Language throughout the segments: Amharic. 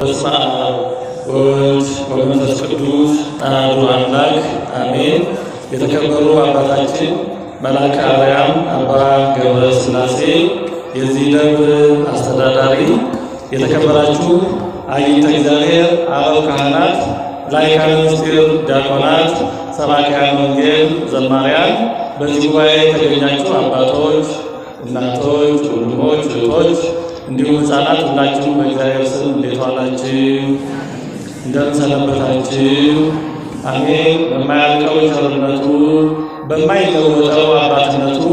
በስመ አብ ወወልድ ወመንፈስ ቅዱስ አሐዱ አምላክ አሜን። የተከበሩ አባታችን መልአከ አርያም አባ ገብረ ሥላሴ የዚህ ደብር አስተዳዳሪ፣ የተከበራችሁ አይንተ እግዚአብሔር አበው ካህናት፣ ላይካነ ምስጢር ዲያቆናት፣ ሰባክያነ ወንጌል ዘማሪያን፣ በዚህ ጉባኤ የተገኛችሁ አባቶች፣ እናቶች፣ ወንድሞች፣ እህቶች እንዲሁም ሕፃናት ሁላችሁም በእግዚአብሔር ስም እንዴት ዋላችሁ? እንደምን ሰነበታችሁ? አሜን። በማያልቀው ቸርነቱ በማይለወጠው አባትነቱ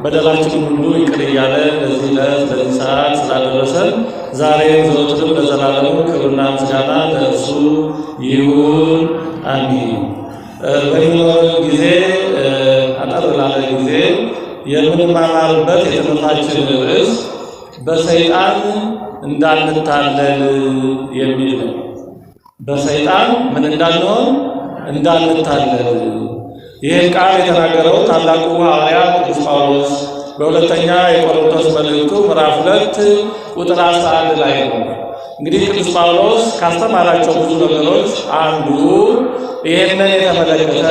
በደላችን ሁሉ ይቅር እያለ ለዚህ ዕለት ለዚህ ሰዓት ስላደረሰን ዛሬም ዘወትርም ለዘላለሙ ክብርና ምስጋና ለእርሱ ይሁን፣ አሜን። በሚኖረን ጊዜ አጠር ላለ ጊዜ የምንማማርበት የትምህርታችን ርዕስ በሰይጣን እንዳንታለል የሚል ነው። በሰይጣን ምን እንዳንሆን እንዳንታለል። ይህን ቃል የተናገረው ታላቁ ሐዋርያ ቅዱስ ጳውሎስ በሁለተኛ የቆሮንቶስ መልእክቱ ምዕራፍ 2 ቁጥር 11 ላይ ነው። እንግዲህ ቅዱስ ጳውሎስ ካስተማራቸው ብዙ ነገሮች አንዱ ይህንን የተመለከተ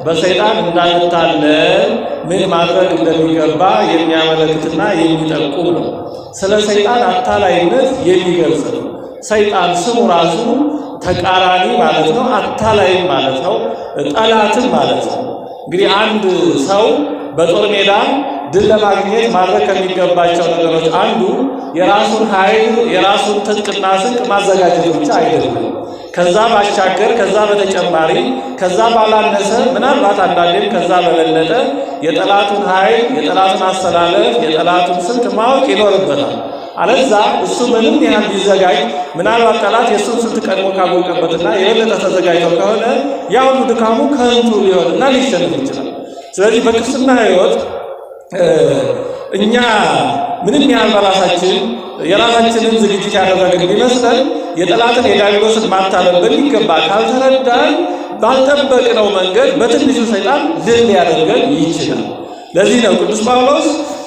በሰይጣን እንዳንታለል ምን ማድረግ እንደሚገባ የሚያመለክትና የሚጠቁም ነው። ስለ ሰይጣን አታላይነት የሚገልጽ ነው። ሰይጣን ስሙ ራሱ ተቃራኒ ማለት ነው። አታላይም ማለት ነው። ጠላትም ማለት ነው። እንግዲህ አንድ ሰው በጦር ሜዳ ድል ለማግኘት ማድረግ ከሚገባቸው ነገሮች አንዱ የራሱን ኃይል የራሱን ትጥቅና ስንቅ ማዘጋጀት ብቻ አይደለም። ከዛ ባሻገር ከዛ በተጨማሪ ከዛ ባላነሰ ምናልባት አንዳንዴም ከዛ በበለጠ የጠላቱን ኃይል የጠላቱን አስተላለፍ የጠላቱን ስልት ማወቅ ይኖርበታል። አለዛ እሱ ምንም ያህል ቢዘጋጅ ምናልባት ጠላት የእሱን ስልት ቀድሞ ካወቀበትና የበለጠ ተዘጋጅተው ከሆነ ያ ሁሉ ድካሙ ከንቱ ሊሆንና ሊሸነፍ ይችላል። ስለዚህ በክርስትና ሕይወት እኛ ምንም ያህል በራሳችን የራሳችንን ዝግጅት ያደረግን ቢመስለን የጠላትን የዲያብሎስን ማታለል በሚገባ ካልተረዳን ባልጠበቅነው መንገድ በትንሹ ሰይጣን ድል ሊያደርገን ይችላል። ለዚህ ነው ቅዱስ ጳውሎስ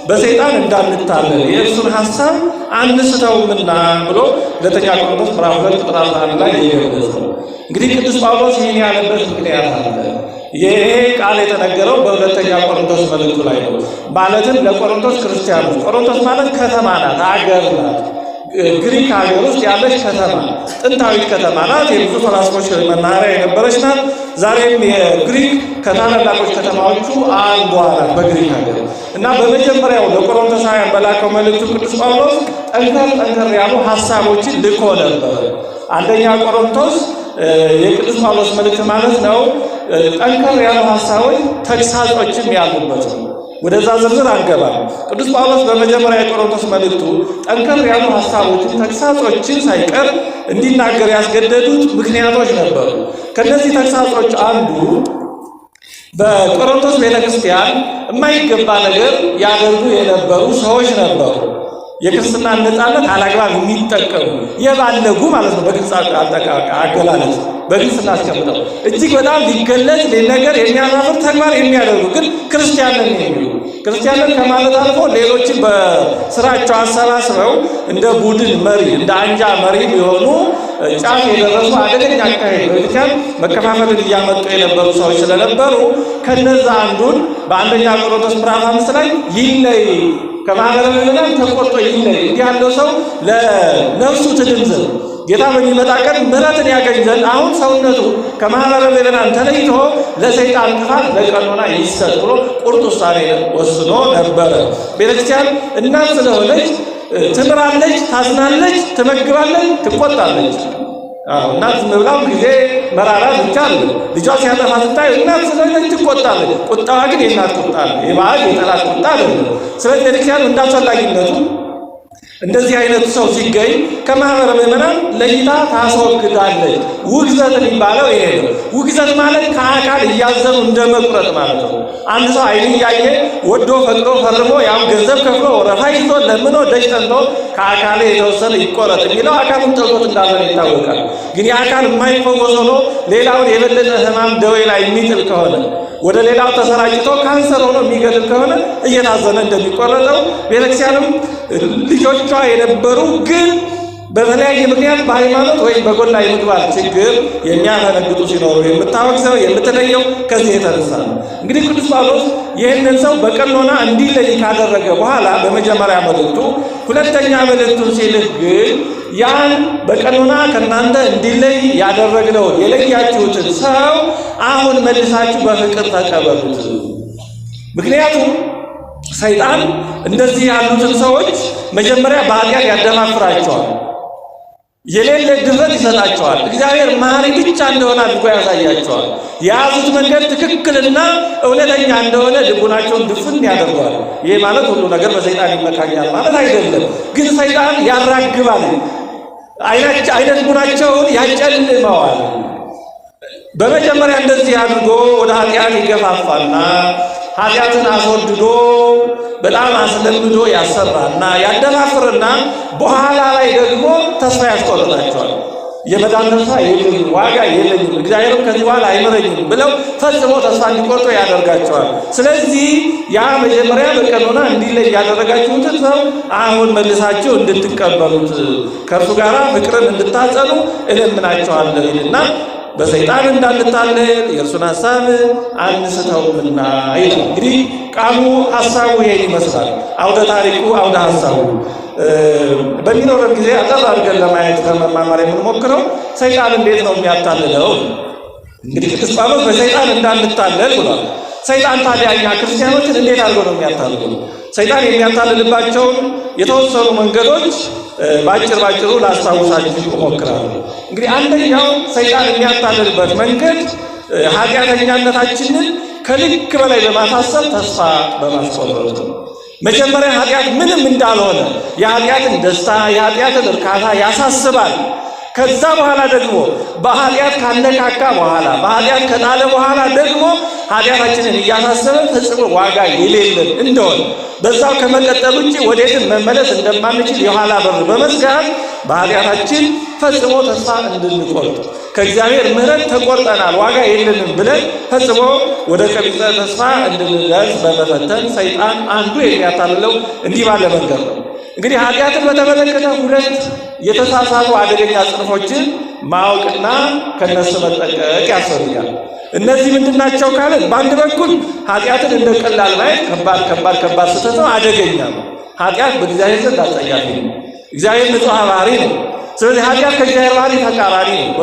በሰይጣን እንዳንታለል የእርሱን ሐሳብ አንስተውምና ብሎ ሁለተኛ ቆሮንቶስ ምዕራፍ 2 ቁጥር 11 ላይ የገለጸው። እንግዲህ ቅዱስ ጳውሎስ ይህን ያለበት ምክንያት አለ። ይሄ ቃል የተነገረው በሁለተኛ ቆሮንቶስ መልእክቱ ላይ ነው። ማለትም ለቆሮንቶስ ክርስቲያኖች፣ ቆሮንቶስ ማለት ከተማ ናት፣ ሀገር ናት። ግሪክ ሀገር ውስጥ ያለች ከተማ፣ ጥንታዊት ከተማ ናት። የብዙ ፈላስፎች መናኸሪያ የነበረች ናት። ዛሬም የግሪክ ከታላላቆች ከተማዎቹ አንዷ ናት በግሪክ ሀገር እና በመጀመሪያው ለቆሮንቶሳውያን በላከው መልእክቱ ቅዱስ ጳውሎስ ጠንከር ያሉ ሀሳቦችን ልኮ ነበር። አንደኛ ቆሮንቶስ የቅዱስ ጳውሎስ መልእክት ማለት ነው። ጠንከር ያሉ ሀሳቦች ተግሳጾችም ያሉበት ነው። ወደዛ ዝርዝር አንገባም። ቅዱስ ጳውሎስ በመጀመሪያ የቆሮንቶስ መልእክቱ ጠንከር ያሉ ሀሳቦችን ተግሳጾችን ሳይቀር እንዲናገር ያስገደዱት ምክንያቶች ነበሩ። ከነዚህ ተግሳጾች አንዱ በቆሮንቶስ ቤተክርስቲያን የማይገባ ነገር ያደርጉ የነበሩ ሰዎች ነበሩ። የክርስትና ነፃነት አላግባብ የሚጠቀሙ የባለጉ ማለት ነው። በግልጽ አገላለጽ በግልጽ እናስቀምጠው እጅግ በጣም ሊገለጽ ሊነገር የሚያሳፍር ተግባር የሚያደርጉ ግን ክርስቲያንን የሚሉ ክርስቲያንን ከማለት አልፎ ሌሎችን በስራቸው አሰባስበው እንደ ቡድን መሪ እንደ አንጃ መሪ ሊሆኑ ጫፍ የደረሱ አደገኛ አካሄድ በቤተክርስቲያን መከፋፈልን እያመጡ የነበሩ ሰዎች ስለነበሩ ከነዛ አንዱን በአንደኛ ቆሮንቶስ ምዕራፍ 5 ላይ ይለይ ከማህበረ ምዕመናን ተቆርጦ ይለይ፣ እንዲህ ያለው ሰው ለነፍሱ ትድን ዘንድ ጌታ በሚመጣ ቀን ምሕረትን ያገኝ ዘንድ አሁን ሰውነቱ ከማህበረ ምዕመናን ተለይቶ ለሰይጣን ክፋት ለቀኖና ይሰጥ ብሎ ቁርጥ ውሳኔ ወስኖ ነበረ። ቤተክርስቲያን እናት ስለሆነች ትምራለች፣ ታዝናለች፣ ትመግባለች፣ ትቆጣለች። እናት መብላው ጊዜ መራራት ብቻ አለ። ልጇ ሲያጠፋ ስታይ እናት ስለሆነች ትቆጣለች። ቁጣዋ ግን የእናት ቁጣ ነው፣ የባዕድ የጠላት ቁጣ አይደለም። ስለዚህ ቤተክርስቲያን እንዳስፈላጊነቱ እንደዚህ አይነቱ ሰው ሲገኝ ከማህበረ ምዕመናን ለይታ ታስወግዳለች። ውግዘት የሚባለው ይሄ ነው። ውግዘት ማለት ከአካል እያዘኑ እንደ መቁረጥ ማለት ነው። አንድ ሰው አይን እያየ ወዶ ፈቅዶ ፈርሞ ያው ገንዘብ ከፍሎ ወረፋ ይዞ ለምኖ ደጅ ጠንቶ ከአካል የተወሰነ ይቆረጥ የሚለው አካሉን ጠልቶት እንዳለ ይታወቃል። ግን የአካል የማይፈወስ ሆኖ ሌላውን የበለጠ ሕማም ደዌ ላይ የሚጥል ከሆነ ወደ ሌላው ተሰራጭቶ ካንሰር ሆኖ የሚገድል ከሆነ እየታዘነ እንደሚቆረጠው ቤተክርስቲያንም ልጆቿ የነበሩ ግን በተለያየ ምክንያት በሃይማኖት ወይም በጎላ የምግባር ችግር የሚያፈነግጡ ሲኖሩ የምታወግዘው የምትለየው ከዚህ የተነሳ ነው። እንግዲህ ቅዱስ ጳውሎስ ይህንን ሰው በቀኖና እንዲለይ ካደረገ በኋላ በመጀመሪያ መልእክቱ፣ ሁለተኛ መልእክቱን ሲልህ ግን ያን በቀኖና ከእናንተ እንዲለይ ያደረግነውን የለያችሁትን ሰው አሁን መልሳችሁ በፍቅር ተቀበሉት። ምክንያቱም ሰይጣን እንደዚህ ያሉትን ሰዎች መጀመሪያ በኃጢአት ያደፋፍራቸዋል፣ የሌለ ድፍረት ይሰጣቸዋል። እግዚአብሔር መሐሪ ብቻ እንደሆነ አድርጎ ያሳያቸዋል። የያዙት መንገድ ትክክልና እውነተኛ እንደሆነ ልቡናቸውን ድፍን ያደርገዋል። ይህ ማለት ሁሉ ነገር በሰይጣን ይመካኛል ማለት አይደለም። ግን ሰይጣን ያራግባል፣ አይነ ልቡናቸውን ያጨልመዋል። በመጀመሪያ እንደዚህ አድርጎ ወደ ኃጢአት ይገፋፋና ኃጢአትን አስወድዶ በጣም አስለምዶ ያሰራና ያደፋፍርና በኋላ ላይ ደግሞ ተስፋ ያስቆርጣቸዋል። የመዳን ተስፋ የለኝም፣ ዋጋ የለኝም፣ እግዚአብሔርም ከዚህ በኋላ አይምረኝም ብለው ፈጽሞ ተስፋ እንዲቆርጡ ያደርጋቸዋል። ስለዚህ ያ መጀመሪያ በቀኖና እንዲለይ ያደረጋችሁትን ሰው አሁን መልሳችሁ እንድትቀበሉት ከእርሱ ጋር ፍቅርን እንድታጸኑ እለምናቸዋለሁ ይልና በሰይጣን እንዳንታለል የእርሱን ሐሳብ አንስተውምና ይላል። እንግዲህ ቃሉ ሐሳቡ ይሄን ይመስላል። አውደ ታሪኩ አውደ ሐሳቡ በሚኖረን ጊዜ አጠር አድርገን ለማየት ለመማማር የምንሞክረው ሰይጣን እንዴት ነው የሚያታልለው? እንግዲህ ቅዱስ ጳውሎስ በሰይጣን እንዳንታለል ብሏል። ሰይጣን ታዲያ እኛ ክርስቲያኖችን እንዴት አድርጎ ነው የሚያታልለው? ሰይጣን የሚያታልልባቸውን የተወሰኑ መንገዶች ባጭሩ ላስታውሳችሁ እሞክራለሁ። እንግዲህ አንደኛው ሰይጣን የሚያታልልበት መንገድ ኃጢአተኛነታችንን ከልክ በላይ በማሳሰብ ተስፋ በማስቆረጥ ነው። መጀመሪያ ኃጢአት ምንም እንዳልሆነ የኃጢአትን ደስታ የኃጢአትን እርካታ ያሳስባል። ከዛ በኋላ ደግሞ በኃጢአት ካነካካ በኋላ በኃጢአት ከጣለ በኋላ ደግሞ ኃጢአታችንን እያሳሰበ ፈጽሞ ዋጋ የሌለን እንደሆነ በዛው ከመቀጠል ውጭ ወዴትም መመለስ እንደማንችል የኋላ በር በመዝጋት በኃጢአታችን ፈጽሞ ተስፋ እንድንቆርጥ ከእግዚአብሔር ምሕረት ተቆርጠናል ዋጋ የለንም ብለን ፈጽሞ ወደ ቀቢጸ ተስፋ እንድንደርስ በመፈተን ሰይጣን አንዱ የሚያታልለው እንዲህ ባለ መንገድ ነው። እንግዲህ ኃጢአትን በተመለከተ ሁለት የተሳሳቱ አደገኛ ጽንፎችን ማወቅና ከነሱ መጠንቀቅ ያስፈልጋል። እነዚህ ምንድናቸው ካለን በአንድ በኩል ኃጢአትን እንደ ቀላል ማየት ከባድ ስህተት ነው፣ አደገኛ ነው። ኃጢአት በእግዚአብሔር ዘንድ አስጸያፊ ነው። እግዚአብሔር ንጹሕ ባህሪ ነው። ስለዚህ ኃጢአት ከእግዚአብሔር ባህሪ ተቃራኒ ነው።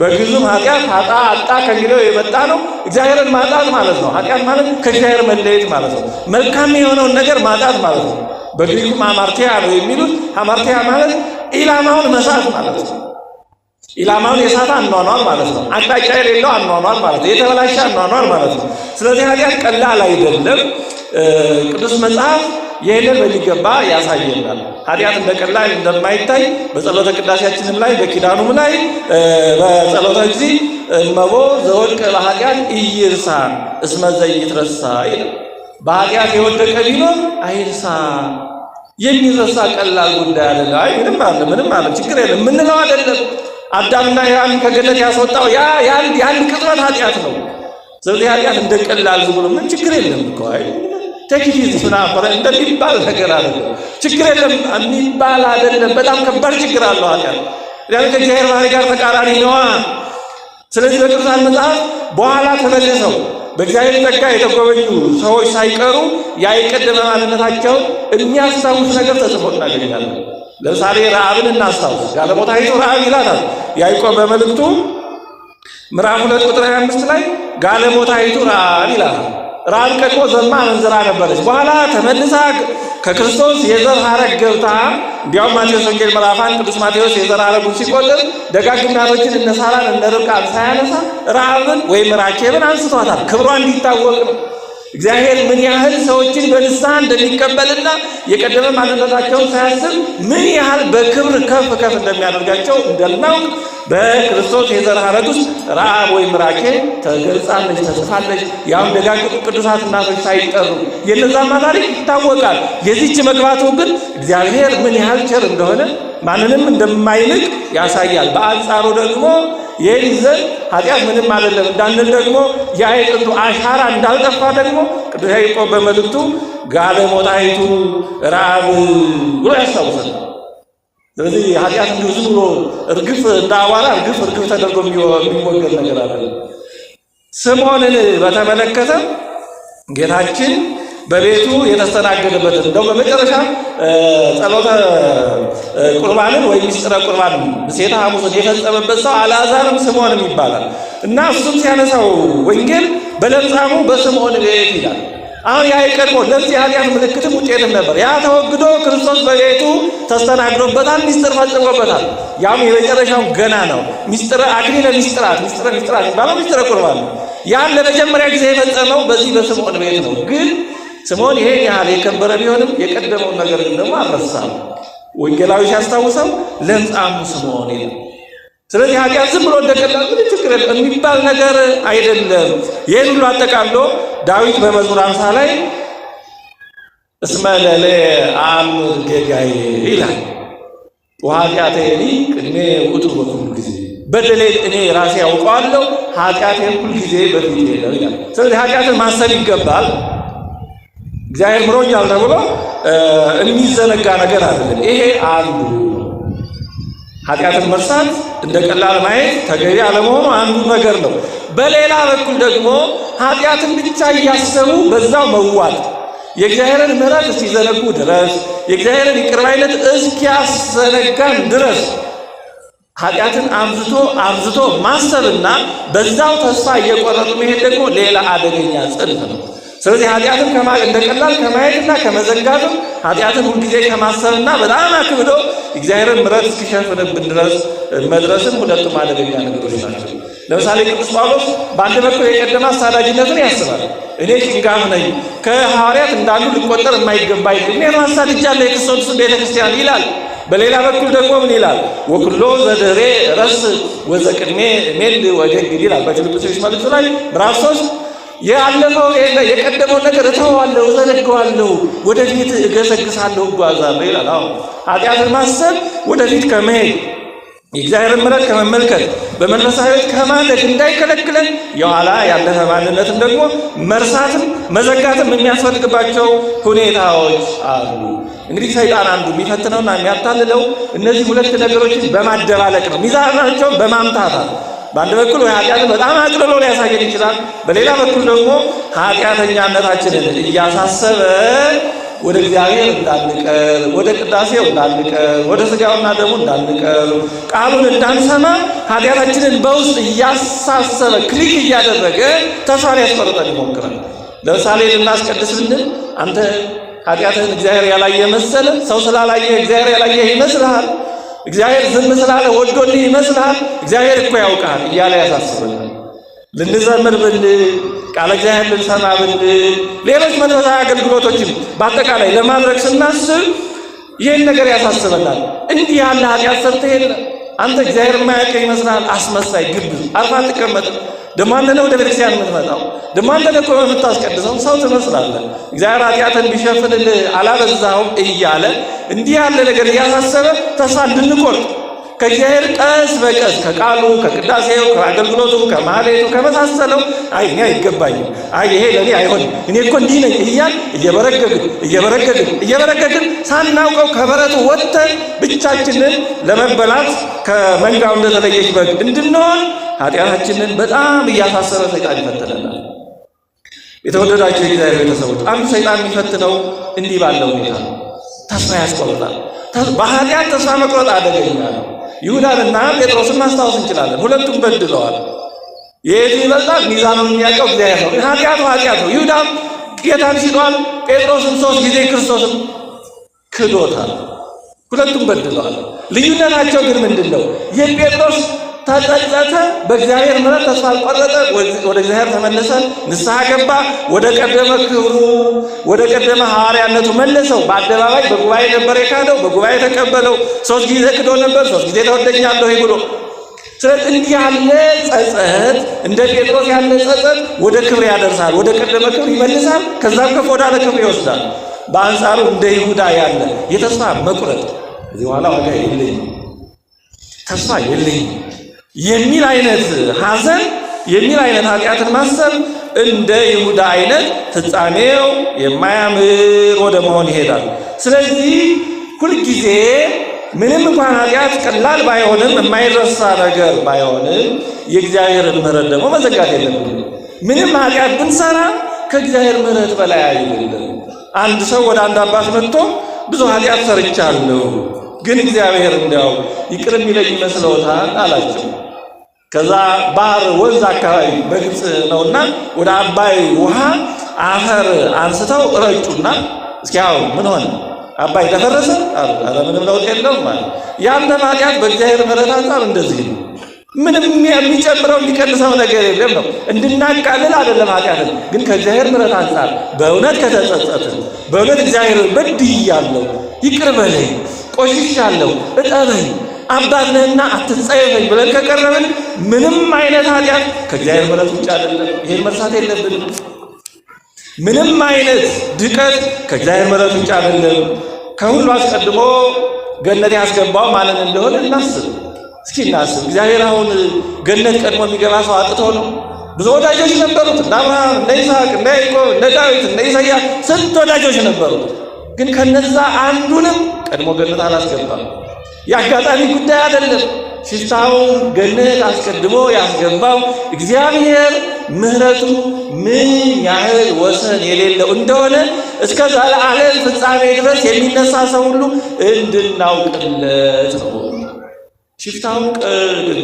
በግዙም ኃጢአት አጣ ከሚለው የመጣ ነው። እግዚአብሔርን ማጣት ማለት ነው። ኃጢአት ማለት ከእግዚአብሔር መለየት ማለት ነው። መልካም የሆነውን ነገር ማጣት ማለት ነው። በግሪኩም አማርቲያ ነው የሚሉት። አማርቲያ ማለት ኢላማውን መሳት ማለት ነው። ኢላማውን የሳተ አኗኗር ማለት ነው። አቅጣጫ የሌለው አኗኗር ማለት ነው። የተበላሸ አኗኗር ማለት ነው። ስለዚህ ኃጢአት ቀላል አይደለም። ቅዱስ መጽሐፍ ይህንን በሚገባ ያሳየናል። ኃጢአት እንደ ቀላል እንደማይታይ በጸሎተ ቅዳሴያችንም ላይ በኪዳኑም ላይ በጸሎተ ጊዜ እመቦ ዘወድቀ በኃጢአት ኢይርሳ እስመ ዘኢይትረሳ ይላል። በኃጢአት የወደቀ ቢኖር አይርሳ፣ የሚረሳ ቀላል ጉዳይ አይደለም። አይ ምንም አለ ችግር የለም ምንለው አይደለም። አዳምና ሔዋን ከገነት ያስወጣው ያን ቅጽበት ኃጢአት ነው። ስለዚህ ኃጢአት እንደ ቀላል ዝም ብሎ ምን ችግር የለም እኮ አይ ተኪዲዝ ምናፈረ እንደሚባል ነገር አይደለም። ችግር የለም የሚባል አይደለም። በጣም ከባድ ችግር አለው ኃጢአት። ያን ከእግዚአብሔር ባህሪ ጋር ተቃራኒ ነዋ። ስለዚህ በቅዱሳን መጽሐፍ በኋላ ተመልሰው በእግዚአብሔር ጸጋ የተጎበኙ ሰዎች ሳይቀሩ የቀደመ ማንነታቸውን የሚያስታውስ ነገር ተጽፎ እናገኛለን። ለምሳሌ ረዓብን እናስታውስ። ጋለሞታይቱ ረዓብ ይላታል ያዕቆብ በመልእክቱ ምዕራፍ 2 ቁጥር 25 ላይ ጋለሞታይቱ ረዓብ ይላታል። ረዓብ ቀድሞ ዘማ መንዝራ ነበረች። በኋላ ተመልሳ ከክርስቶስ የዘር ሐረግ ገብታ እንዲያውም ማቴዎስ ወንጌል ምዕራፍ 1 ቅዱስ ማቴዎስ የዘር ሐረጉን ሲቆጥር ደጋግ እናቶችን እነ ሳራን እነ ርብቃን ሳያነሳ ረዓብን ወይም ራኬብን አንስቷታል። ክብሯ እንዲታወቅ ነው። እግዚአብሔር ምን ያህል ሰዎችን በንስሐ እንደሚቀበልና የቀደመ ማንነታቸውን ሳያስብ ምን ያህል በክብር ከፍ እንደሚያደርጋቸው እንደናውቅ በክርስቶስ የዘር ሐረግ ውስጥ ረዓብ ወይም ራኬብ ተገልጻለች፣ ተጽፋለች። ያው ደጋግ ቅዱሳት እናቶች ሳይጠሩ የነዛማ ታሪክ ይታወቃል። የዚች መግባቱ ግን እግዚአብሔር ምን ያህል ቸር እንደሆነ ማንንም እንደማይንቅ ያሳያል። በአንጻሩ ደግሞ ይህን ይዘን ኃጢአት ምንም አይደለም እንዳንል ደግሞ የጥንቱ አሻራ እንዳልጠፋ ደግሞ ቅዱስ ያዕቆብ በመልእክቱ ጋለሞታይቱ ረዓብ ብሎ ያስታውሰናል። ስለዚህ ኃጢአት እንዲሁ ዝም ብሎ እርግፍ እንዳዋራ እርግፍ ተደርጎ የሚወገድ ነገር አይደለም። ስምዖንን በተመለከተ ጌታችን በቤቱ የተስተናገደበት እንደው በመጨረሻ ጸሎተ ቁርባንን ወይ ምስጢረ ቁርባን ሴተ ሐሙስን የፈጸመበት ሰው አልዓዛርም ስምዖንም ይባላል እና እሱም ሲያነሳው ወንጌል በለምጻሙ በስምዖን ቤት ይላል። አሁን ያ የቀድሞ ለዚህ ኃጢአት ምልክትም ውጤትም ነበር። ያ ተወግዶ ክርስቶስ በቤቱ ተስተናግዶበታል፣ ምስጢር ፈጽሞበታል። ያም የመጨረሻው ገና ነው። ምስጢረ አክሊለ ምስጢራት ይባላል። ምስጢረ ቁርባን ነው። ያን ለመጀመሪያ ጊዜ የፈጸመው በዚህ በስምዖን ቤት ነው። ግን ስምዖን ይሄን ያህል የከበረ ቢሆንም የቀደመውን ነገር ግን ደግሞ አልረሳም። ወንጌላዊ ሲያስታውሰው ለምጻሙ ስምዖን ይላል። ስለዚህ ኃጢአት ዝም ብሎ እንደቀላል ምን ችግር የለም የሚባል ነገር አይደለም። ይህን ሁሉ አጠቃሎ ዳዊት በመዝሙር 50 ላይ እስመ ለለ አእምር ጌጋዬ ይላል። ወኃጢአቴኒ ቅድሜ ውእቱ በኩሉ ጊዜ፣ በደሌን እኔ ራሴ ያውቀዋለሁ፣ ኃጢአቴን ሁል ጊዜ በፊቴ ነው ይላል። ስለዚህ ኃጢአትን ማሰብ ይገባል። እግዚአብሔር ምሮኛል ተብሎ የሚዘነጋ ነገር አይደለም። ይሄ አንዱ ኃጢአትን መርሳት እንደ ቀላል ማየት ተገቢ አለመሆኑ አንዱ ነገር ነው። በሌላ በኩል ደግሞ ኃጢአትን ብቻ እያሰቡ በዛው መዋጥ የእግዚአብሔርን ምሕረት እስኪዘነጉ ድረስ የእግዚአብሔርን ይቅር ባይነት እስኪያሰነጋን ድረስ ኃጢአትን አብዝቶ ማሰብና በዛው ተስፋ እየቆረጡ መሄድ ደግሞ ሌላ አደገኛ ጽንፍ ነው። ስለዚህ ኃጢአትን እንደ ቀላል ከማየትና ከመዘንጋትም ኃጢአትን ሁልጊዜ ከማሰብና በጣም አክብዶ እግዚአብሔርን ምሕረት እስኪሸፍንብን ድረስ መድረስም ሁለቱም አደገኛ ነገሮች ናቸው። ለምሳሌ ቅዱስ ጳውሎስ በአንድ በኩል የቀደመ አሳዳጅነትን ያስባል። እኔ ጭንጋፍ ነኝ፣ ከሐዋርያት እንዳንዱ ሊቆጠር የማይገባኝ እኔን አሳድጃለሁ የክርስቶስን ቤተክርስቲያን ይላል። በሌላ በኩል ደግሞ ምን ይላል? ወኩሎ ዘድኅሬ ረስ ወዘቅድሜ ሜል ወደግድ ይላል በፊልጵስዩስ መልእክቱ ላይ ምዕራፍ 3 ያለፈው የቀደመው ነገር እተዋለሁ፣ እዘነጋዋለሁ፣ ወደፊት እገሰግሳለሁ፣ እጓዛለሁ ይላል። አዎ ኃጢአትን ማሰብ ወደፊት ከመሄድ የእግዚአብሔርን ምሕረት ከመመልከት በመንፈሳዊ ሕይወት ከማደግ እንዳይከለክለን የኋላ ያለፈ ማንነትን ደግሞ መርሳትም መዘጋትም የሚያስፈልግባቸው ሁኔታዎች አሉ። እንግዲህ ሰይጣን አንዱ የሚፈትነውና የሚያታልለው እነዚህ ሁለት ነገሮችን በማደባለቅ ነው፣ ሚዛናቸውን በማምታታት በአንድ በኩል ኃጢአትን በጣም አቅልሎ ሊያሳየን ይችላል። በሌላ በኩል ደግሞ ኃጢአተኛነታችንን እያሳሰበ ወደ እግዚአብሔር እንዳንቀር፣ ወደ ቅዳሴው እንዳንቀር፣ ወደ ሥጋውና ደሙ እንዳንቀር፣ ቃሉን እንዳንሰማ ኃጢአታችንን በውስጥ እያሳሰበ ክሊክ እያደረገ ተስፋ ሊያስቆርጠን ይሞክራል። ለምሳሌ ልናስቀድስ ብንል አንተ ኃጢአትህን እግዚአብሔር ያላየ መሰለ፣ ሰው ስላላየ እግዚአብሔር ያላየ ይመስልሃል፣ እግዚአብሔር ዝም ስላለ ወዶልህ ይመስልሃል፣ እግዚአብሔር እኮ ያውቃል እያለ ያሳስበናል። ልንዘምር ብንል ቃለ እግዚአብሔር ልንሰማ ብንል ሌሎች መንፈሳዊ አገልግሎቶችን በአጠቃላይ ለማድረግ ስናስብ ይህን ነገር ያሳስበናል። እንዲህ ያለ ኃጢአት ሰርተህ የለ አንተ እግዚአብሔር የማያውቅህ ይመስልሃል፣ አስመሳይ ግብዝ፣ አርፋ አትቀመጥም። ደሞ አንተ ነህ ወደ ቤተክርስቲያን የምትመጣው፣ ደሞ አንተ ነህ እኮ የምታስቀድሰው፣ ሰው ትመስላለህ፣ እግዚአብሔር ኃጢአትን ቢሸፍንልህ አላበዛኸውም እያለ እንዲህ ያለ ነገር እያሳሰበ ተስፋ እንድንቆርጥ ከእግዚአብሔር ቀስ በቀስ ከቃሉ ከቅዳሴው ከአገልግሎቱ ከማህሌቱ ከመሳሰለው አይ እኔ አይገባኝም፣ አይ ይሄ ለእኔ አይሆንም፣ እኔ እኮ እንዲህ ነኝ እያል እየበረገግን ሳናውቀው ከበረቱ ወጥተን ብቻችንን ለመበላት ከመንጋው እንደተለየች በግ እንድንሆን ኃጢአታችንን በጣም እያሳሰረ ሰይጣን ይፈትነናል። የተወደዳቸው የእግዚአብሔር ቤተሰቦች አንዱ ሰይጣን የሚፈትነው እንዲህ ባለው ሁኔታ ነው። ተስፋ ያስቆርጣል። በኃጢአት ተስፋ መቁረጥ አደገኛ ነው። ይሁዳንና ጴጥሮስን ማስታወስ እንችላለን። ሁለቱም በድለዋል። የቱ ይበልጣል? ሚዛኑን የሚያውቀው እግዚአብሔር ነው። ኃጢአት ነው። ይሁዳም ጌታን ሲሏል፣ ጴጥሮስም 3 ጊዜ ክርስቶስን ክዶታል። ሁለቱም በድለዋል። ልዩነታቸው ግን ምንድን ነው? የጴጥሮስ ተጸጸተ፣ በእግዚአብሔር ምሕረት ተስፋ አልቆረጠ፣ ወደ እግዚአብሔር ተመለሰ፣ ንስሐ ገባ፣ ወደ ቀደመ ክብሩ ወደ ቀደመ ሐዋርያነቱ መለሰው። በአደባባይ በጉባኤ ነበር የካደው፣ በጉባኤ ተቀበለው። 3 ጊዜ ክዶ ነበር፣ 3 ጊዜ ተወደኛለሁ ብሎ። ስለዚህ እንዲህ ያለ ጸጸት እንደ ጴጥሮስ ያለ ጸጸት ወደ ክብር ያደርሳል፣ ወደ ቀደመ ክብር ይመልሳል፣ ከዛም ከፍ ወዳለ ክብር ይወስዳል። በአንጻሩ እንደ ይሁዳ ያለ የተስፋ መቁረጥ እዚህ በኋላ ዋጋ የለኝም፣ ተስፋ የለኝም የሚል አይነት ሐዘን የሚል አይነት ኃጢአትን ማሰብ እንደ ይሁዳ አይነት ፍጻሜው የማያምር ወደ መሆን ይሄዳል። ስለዚህ ሁልጊዜ ምንም እንኳን ኃጢአት ቀላል ባይሆንም የማይረሳ ነገር ባይሆንም የእግዚአብሔርን ምሕረት ደግሞ መዘጋት የለብንም። ምንም ኃጢአት ብንሰራ ከእግዚአብሔር ምሕረት በላይ አይደለም። አንድ ሰው ወደ አንድ አባት መጥቶ ብዙ ኃጢአት ሰርቻለሁ፣ ግን እግዚአብሔር እንዲያው ይቅር የሚለኝ ይመስለዎታል አላቸው። ከዛ ባህር ወንዝ አካባቢ በግብፅ ነውና ወደ አባይ ውሃ አፈር አንስተው ረጩና እስኪ አሁን ምን ሆነ? አባይ ተፈረሰ? ኧረ ምንም ለውጥ የለውም ማለት። ያንተ ኃጢአት በእግዚአብሔር ምሕረት አንጻር እንደዚህ ነው። ምንም የሚጨምረው የሚቀንሰው ነገር የለም ነው። እንድናቃልል አይደለም ኃጢአትን፣ ግን ከእግዚአብሔር ምሕረት አንጻር በእውነት ከተጸጸትን፣ በእውነት እግዚአብሔርን በድያለሁ፣ ይቅር በለኝ፣ ቆሽሻለሁ፣ እጠበኝ፣ አባት ነህና አትጸየፈኝ ብለን ከቀረብን ምንም አይነት ኃጢአት ከእግዚአብሔር ምሕረት ውጭ አይደለም። ይሄን መርሳት የለብንም። ምንም አይነት ድቀት ከእግዚአብሔር ምሕረት ውጭ አይደለም። ከሁሉ አስቀድሞ ገነት ያስገባው ማንን እንደሆነ እናስብ። እስኪ እናስብ። እግዚአብሔር አሁን ገነት ቀድሞ የሚገባ ሰው አጥቶ ነው? ብዙ ወዳጆች ነበሩት። እነ አብርሃም፣ እነ ይስሐቅ፣ እነ ያዕቆብ፣ እነ ዳዊት፣ እነ ኢሳይያስ ስንት ወዳጆች ነበሩት። ግን ከነዛ አንዱንም ቀድሞ ገነት አላስገባም። የአጋጣሚ ጉዳይ አይደለም። ሽታውን ገነት አስቀድሞ ያስገባው እግዚአብሔር ምሕረቱ ምን ያህል ወሰን የሌለው እንደሆነ እስከ ዘላለም ፍጻሜ ድረስ የሚነሳ ሰው ሁሉ እንድናውቅለት ነው። ሽፍታውን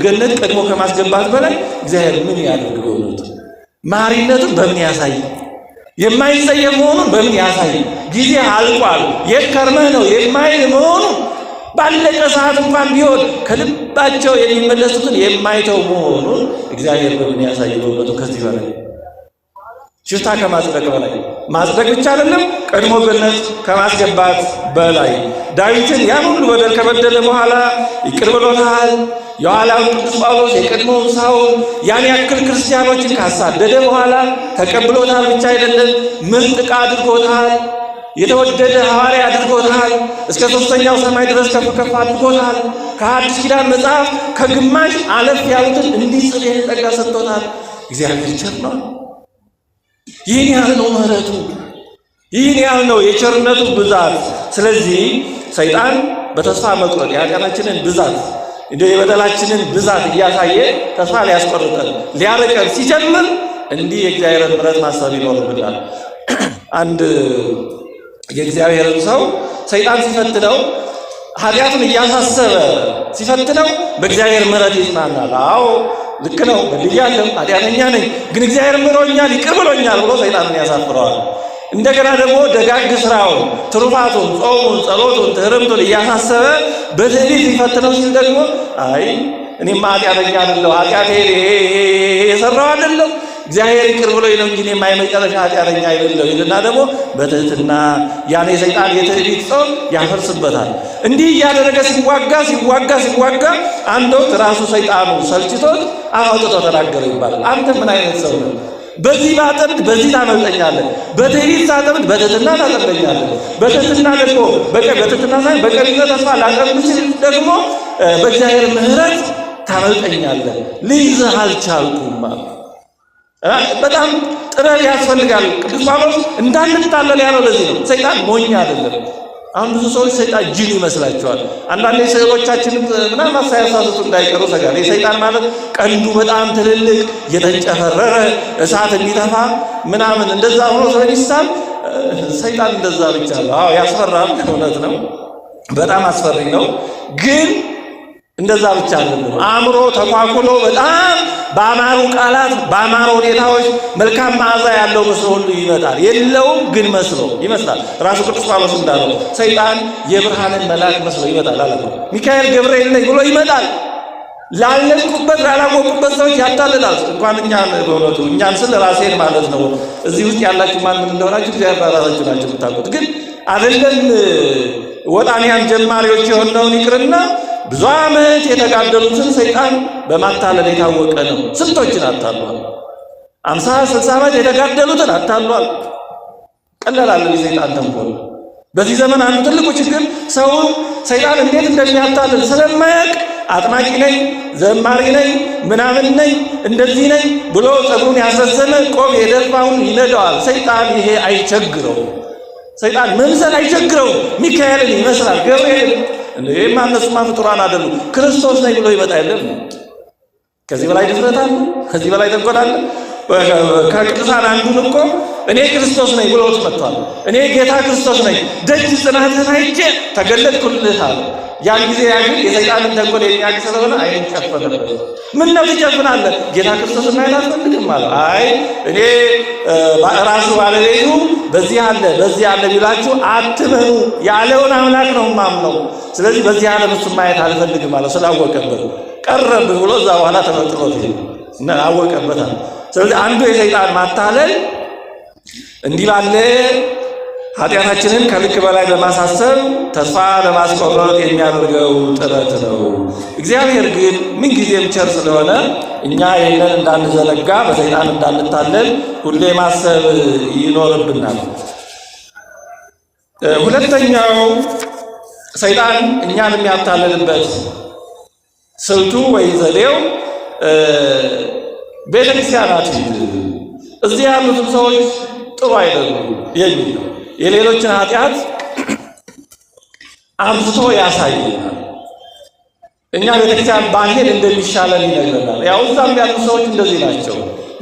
ገነት ቀድሞ ከማስገባት በላይ እግዚአብሔር ምን ያደርገው ነው? ማሪነቱን በምን ያሳይ? የማይጸየፍ መሆኑን በምን ያሳይ? ጊዜ አልቋል የት ከርመህ ነው የማይል መሆኑን ባለቀ ሰዓት እንኳን ቢሆን ከልባቸው የሚመለሱትን የማይተው መሆኑን እግዚአብሔር በምን ያሳይ? በእውነቱ ከዚህ በላይ ሽፍታ ከማጽደቅ በላይ ማጽደቅ ብቻ አይደለም፣ ቀድሞ ገነት ከማስገባት በላይ ዳዊትን ያን ሁሉ በደል ከበደለ በኋላ ይቅር ብሎታል። የኋላውን ቅዱስ ጳውሎስ የቀድሞውን ሳውል ያን ያክል ክርስቲያኖችን ካሳደደ በኋላ ተቀብሎታል ብቻ አይደለም፣ ምርጥ ዕቃ አድርጎታል። የተወደደ ሐዋርያ አድርጎታል። እስከ ሦስተኛው ሰማይ ድረስ ከፍ ከፍ አድርጎታል። ከአዲስ ኪዳን መጽሐፍ ከግማሽ አለፍ ያሉትን እንዲጽፍ ጸጋ ሰጥቶታል። እግዚአብሔር ቸር ነው። ይህን ያህል ነው ምሕረቱ፣ ይህን ያህል ነው የቸርነቱ ብዛት። ስለዚህ ሰይጣን በተስፋ መቁረጥ የኃጢአታችንን ብዛት እንደ የበደላችንን ብዛት እያሳየ ተስፋ ሊያስቆርጠን ሊያርቀን ሲጀምር እንዲህ የእግዚአብሔርን ምሕረት ማሰብ ይኖርብናል። አንድ የእግዚአብሔርን ሰው ሰይጣን ሲፈትነው ኃጢአቱን እያሳሰበ ሲፈትነው በእግዚአብሔር ምሕረት ይጽናናል። አዎ ልክ ነው፣ በድያለሁ፣ ኃጢአተኛ ነኝ፣ ግን እግዚአብሔር ምሮኛል፣ ይቅር ብሎኛል ብሎ ሰይጣንን ያሳፍረዋል። እንደገና ደግሞ ደጋግ ስራውን፣ ትሩፋቱን፣ ጾሙን፣ ጸሎቱን፣ ትህርምቱን እያሳሰበ በትዕቢት ሊፈትነው ሲል ደግሞ አይ እኔማ ኃጢአተኛ አይደለሁ፣ ኃጢአቴ የሰራው አይደለሁ፣ እግዚአብሔር ይቅር ብሎኝ ነው እንጂ እኔማ የመጨረሻ ኃጢአተኛ አይደለሁ ይልና ደግሞ በትህትና ያን የሰይጣን የትዕቢት ጾም ያፈርስበታል። እንዲህ እያደረገ ሲዋጋ አንድ ወቅት ራሱ ሰይጣኑ ሰልችቶት አፍ አውጥቶ ተናገረ ይባላል። አንተ ምን አይነት ሰው ነው? በዚህ ባጠምድ በዚህ ታመልጠኛለህ፣ በትዕቢት ሳጠምድ በትህትና ታጠምደኛለህ፣ በትህትና ደግሞ በትህትና ሳይሆን በቀቢጸ ተስፋ ላጠምድ ሲል ደግሞ በእግዚአብሔር ምሕረት ታመልጠኛለህ፣ ልይዝህ አልቻልኩም። በጣም ጥበብ ያስፈልጋል። ቅዱስ ጳውሎስ እንዳንታለል ያለው ለዚህ ነው። ሰይጣን ሞኝ አይደለም። አሁን ብዙ ሰዎች ሰይጣን ጅል ይመስላቸዋል። አንዳንዴ ስዕሎቻችንን ምናምን ሳያሳስቱ እንዳይቀሩ ሰጋል። የሰይጣን ማለት ቀንዱ በጣም ትልልቅ የተንጨፈረረ እሳት የሚተፋ ምናምን እንደዛ ሆኖ ስለሚሳል ሰይጣን እንደዛ ብቻ ነው። አዎ ያስፈራል፣ እውነት ነው፣ በጣም አስፈሪ ነው። ግን እንደዛ ብቻ አይደለም። አእምሮ ተኳኩሎ በጣም በአማሩ ቃላት በአማሩ ሁኔታዎች መልካም መዓዛ ያለው መስሎ ሁሉ ይመጣል። የለውም ግን መስሎ ይመስላል። ራሱ ቅዱስ ጳውሎስ እንዳለው ሰይጣን የብርሃንን መልአክ መስሎ ይመጣል አለ። ሚካኤል ገብርኤል ነኝ ብሎ ይመጣል። ላለቁበት ላላወቁበት ሰዎች ያታልላል። እንኳን እኛን በእውነቱ እኛን ስል ራሴን ማለት ነው። እዚህ ውስጥ ያላችሁ ማን እንደሆናችሁ እግዚአብሔር ራሳችሁ ናችሁ የምታውቁት። ግን አይደለም ወጣንያን ጀማሪዎች የሆነውን ይቅርና ብዙ ዓመት የተጋደሉትን ሰይጣን በማታለል የታወቀ ነው። ስንቶችን አታሏል። 50-60 ዓመት የተጋደሉትን አታሏል። ቀላል የሰይጣን ተንኮል። በዚህ ዘመን አንዱ ትልቁ ችግር ሰው ሰይጣን እንዴት እንደሚያታልል ስለማያውቅ አጥማቂ ነኝ፣ ዘማሪ ነኝ፣ ምናምን ነኝ፣ እንደዚህ ነኝ ብሎ ጸጉሩን ያስረዘመ ቆብ የደፋውን ይነዳዋል። ሰይጣን ይሄ አይቸግረው። ሰይጣን መምሰል አይቸግረው። ሚካኤልን ይመስላል፣ ገብርኤልን እንደማ እነሱማ ፍጡራን አይደሉም ክርስቶስ ነኝ ብሎ ይመጣ የለም። ከዚህ በላይ ድፍረት አለ? ከዚህ በላይ ተንኮል አለ? ከቅዱሳን አንዱን እኮ እኔ ክርስቶስ ነኝ ብሎት መጥቷል። እኔ ጌታ ክርስቶስ ነኝ ደጅ ጽናትህን አይቼ ተገለጥኩልህ አለ። ያን ጊዜ ያግል የሰይጣንን ተንኮል የሚያውቅ ስለሆነ አይን ጨፈነበት። ምን ነው ትጨፍናለህ? ጌታ ክርስቶስን ማየት አልፈልግም አለ። አይ እኔ ራሱ ባለቤቱ በዚህ አለ በዚህ አለ ቢላችሁ አትመኑ፣ ያለውን አምላክ ነው የማምነው። ስለዚህ በዚህ ዓለም እሱን ማየት አልፈልግም አለ። ስላወቀበት ቀረብህ ብሎ እዛ በኋላ ተመጥሮት አወቀበታል። ስለዚህ አንዱ የሰይጣን ማታለል እንዲህ ባለ ኃጢአታችንን ከልክ በላይ በማሳሰብ ተስፋ ለማስቆረጥ የሚያደርገው ጥረት ነው። እግዚአብሔር ግን ምንጊዜም ቸር ስለሆነ እኛ ይህንን እንዳንዘነጋ በሰይጣን እንዳንታለል ሁሌ ማሰብ ይኖርብናል። ሁለተኛው ሰይጣን እኛን የሚያታልልበት ስልቱ ወይ ዘዴው ቤተክርስቲያናት እዚህ ያሉትን ሰዎች ጥሩ አይደሉም የሚል ነው። የሌሎችን ኃጢአት አብዝቶ ያሳየናል። እኛ ቤተክርስቲያን ባንሄድ እንደሚሻለን ይነግረናል። ያው እዛም ያሉ ሰዎች እንደዚህ ናቸው።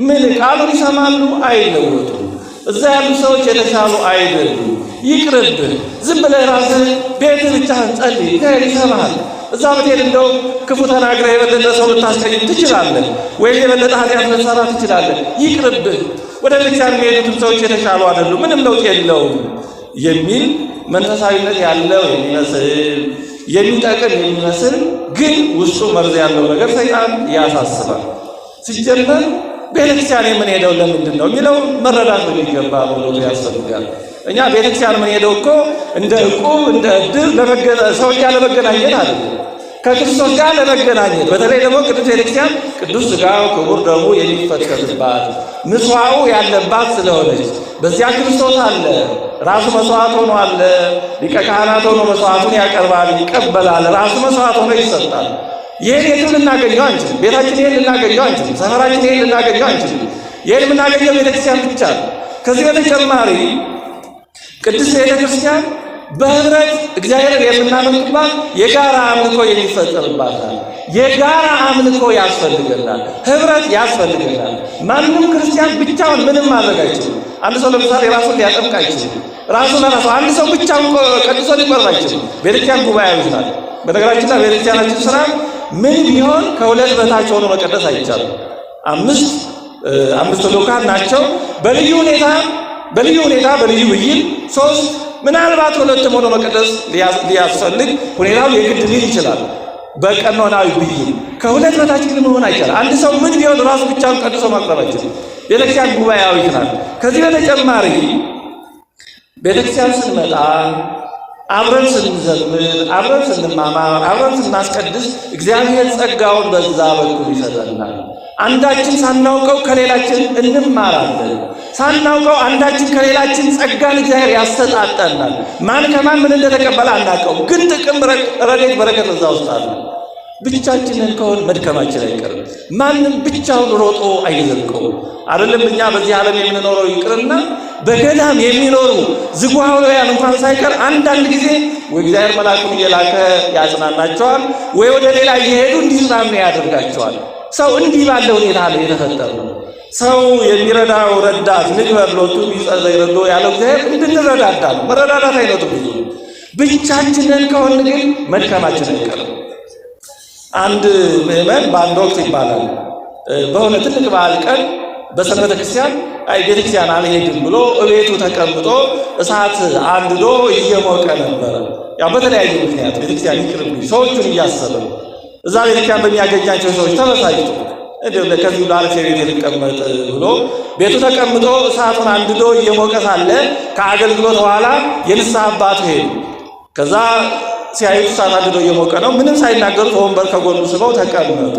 ምን ቃሉን ይሰማሉ፣ አይለወጡም። እዛ ያሉ ሰዎች የተሻሉ አይደሉም። ይቅርብህ፣ ዝም ብለህ ራስህ ቤት ብቻህን ጸልይ፣ እግዚአብሔር ይሰማሃል። እዛ ብትሄድ እንደው ክፉ ተናግረህ የበለጠ ሰው ልታስቀይም ትችላለህ፣ ወይም የበለጠ ኃጢአት ልትሰራ ትችላለህ። ይቅርብህ፣ ወደ ቤተክርስቲያን የሚሄዱትም ሰዎች የተሻሉ አይደሉም፣ ምንም ለውጥ የለውም የሚል መንፈሳዊነት ያለው የሚመስል የሚጠቅም የሚመስል ግን ውስጡ መርዝ ያለው ነገር ሰይጣን ያሳስባል። ሲጀመር ቤተክርስቲያን የምንሄደው ለምንድን ነው የሚለው መረዳት የሚገባ ብሎ ያስፈልጋል። እኛ ቤተክርስቲያን የምንሄደው እኮ እንደ ዕቁብ እንደ ዕድር ሰዎች ጋር ለመገናኘት አይደለም፣ ከክርስቶስ ጋር ለመገናኘት። በተለይ ደግሞ ቅዱስ ቤተክርስቲያን ቅዱስ ሥጋው ክቡር ደሙ የሚፈተትባት ምጽዋኡ ያለባት ስለሆነች በዚያ ክርስቶስ አለ፣ ራሱ መስዋዕት ሆኖ አለ። ሊቀ ካህናት ሆኖ መስዋዕቱን ያቀርባል፣ ይቀበላል፣ ራሱ መስዋዕት ሆኖ ይሰጣል። ይህን የትም ልናገኘው አንችልም። ቤታችን ይህን ልናገኘው አንችልም። ሰፈራችን ይህን ልናገኘው አንችልም። ይህን የምናገኘው ቤተክርስቲያን ብቻ ነው። ከዚህ በተጨማሪ ቅድስት ቤተክርስቲያን በህብረት እግዚአብሔርን የምናመልክባት የጋራ አምልኮ የሚፈጸምባታል። የጋራ አምልኮ ያስፈልገናል። ህብረት ያስፈልገናል። ማንም ክርስቲያን ብቻውን ምንም ማድረግ አይችልም። አንድ ሰው ለምሳሌ ራሱን ሊያጠምቅ አይችልም። ለራሱ አንድ ሰው ብቻውን ቀድሶ ሊቆርብ አይችልም። ቤተክርስቲያን ጉባኤያዊ ናት። በነገራችን ላይ ቤተክርስቲያናችን ስራ ምን ቢሆን ከሁለት በታች ሆኖ መቀደስ አይቻልም። አምስት ልኡካን ናቸው። በልዩ ሁኔታ በልዩ ብይን ሶስት ምናልባት ሁለትም ሆኖ መቀደስ ሊያስፈልግ ሁኔታው የግድ ሊል ይችላል። በቀኖናዊ ብይን ከሁለት በታች ግን መሆን አይቻልም። አንድ ሰው ምን ቢሆን ራሱ ብቻውን ቀድሶ ማቅረብ አይችልም። ቤተክርስቲያን ጉባኤያዊት ናት። ከዚህ በተጨማሪ ቤተክርስቲያን ስንመጣ አብረን ስንዘምር፣ አብረን ስንማማር፣ አብረን ስናስቀድስ እግዚአብሔር ጸጋውን በዛ በኩል ይሰጠናል። አንዳችን ሳናውቀው ከሌላችን እንማራለን። ሳናውቀው አንዳችን ከሌላችን ጸጋን እግዚአብሔር ያሰጣጠናል። ማን ከማን ምን እንደተቀበለ አናውቀው፣ ግን ጥቅም፣ ረድኤት፣ በረከት እዛ ውስጥ አለ። ብቻችንን ከሆን መድከማችን አይቀርም። ማንም ብቻውን ሮጦ አይዘልቀውም። አይደለም እኛ በዚህ ዓለም የምንኖረው ይቅርና በገዳም የሚኖሩ ዝጉሃውያን እንኳን ሳይቀር አንዳንድ ጊዜ ወይ እግዚአብሔር መልአኩን እየላከ ያጽናናቸዋል፣ ወይ ወደ ሌላ እየሄዱ እንዲጽናኑ ያደርጋቸዋል። ሰው እንዲህ ባለ ሁኔታ ነው የተፈጠረው። ሰው የሚረዳው ረዳት ንግበር ሎቱ ቢጸዘይ ረዶ ያለው እግዚአብሔር እንድንረዳዳ ነው። መረዳዳት አይነቱ ብዙ። ብቻችንን ከሆን ግን መድከማችን አይቀርም። አንድ ምዕመን በአንድ ወቅት ይባላል በሆነ ትልቅ በዓል ቀን በሰንበተ ክርስቲያን ቤተክርስቲያን አልሄድም ብሎ እቤቱ ተቀምጦ እሳት አንድዶ እየሞቀ ነበረ። ያው በተለያየ ምክንያት ቤተክርስቲያን ይቅርብኝ ሰዎቹን እያሰበ እዛ ቤተክርስቲያን በሚያገኛቸው ሰዎች ተበሳጭቶ ከዚህ ለአለፌ ቤት ልቀመጥ ብሎ ቤቱ ተቀምጦ እሳቱን አንድዶ እየሞቀ ሳለ ከአገልግሎት በኋላ የንስሐ አባቱ ሄዱ። ከዛ ሲያዩት እሳት አንድዶ እየሞቀ ነው። ምንም ሳይናገሩት ወንበር ከጎኑ ስበው ተቀመጡ።